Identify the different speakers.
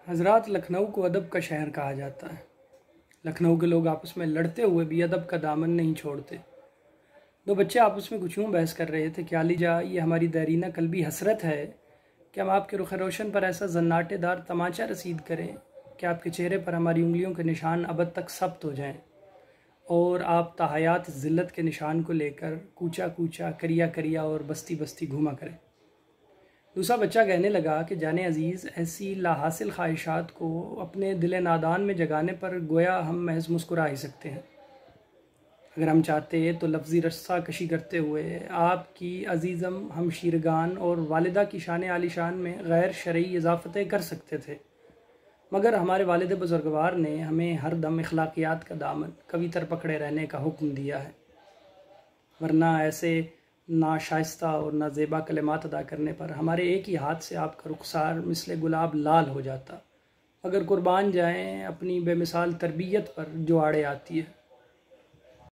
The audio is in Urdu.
Speaker 1: حضرات، لکھنؤ کو ادب کا شہر کہا جاتا ہے۔ لکھنؤ کے لوگ آپس میں لڑتے ہوئے بھی ادب کا دامن نہیں چھوڑتے۔ دو بچے آپس میں کچھ یوں بحث کر رہے تھے کہ علی جا، یہ ہماری دیرینہ قلبی حسرت ہے کہ ہم آپ کے رخ روشن پر ایسا زناٹے دار تماچا رسید کریں کہ آپ کے چہرے پر ہماری انگلیوں کے نشان ابد تک ثبت ہو جائیں، اور آپ تاحیات ذلت کے نشان کو لے کر کوچا کوچا، کریا کریا اور بستی بستی گھوما کریں۔ دوسرا بچہ کہنے لگا کہ جان عزیز، ایسی لا حاصل خواہشات کو اپنے دل نادان میں جگانے پر گویا ہم محض مسکرا ہی سکتے ہیں۔ اگر ہم چاہتے تو لفظی رسہ کشی کرتے ہوئے آپ کی عزیزم ہمشیرگان اور والدہ کی شان عالی شان میں غیر شرعی اضافتیں کر سکتے تھے، مگر ہمارے والد بزرگوار نے ہمیں ہر دم اخلاقیات کا دامن کبھی تر پکڑے رہنے کا حکم دیا ہے، ورنہ ایسے ناشائستہ اور نازیبا کلمات ادا کرنے پر ہمارے ایک ہی ہاتھ سے آپ کا رخسار مثل گلاب لال ہو جاتا، مگر قربان جائیں اپنی بے مثال تربیت پر جو آڑے آتی ہے۔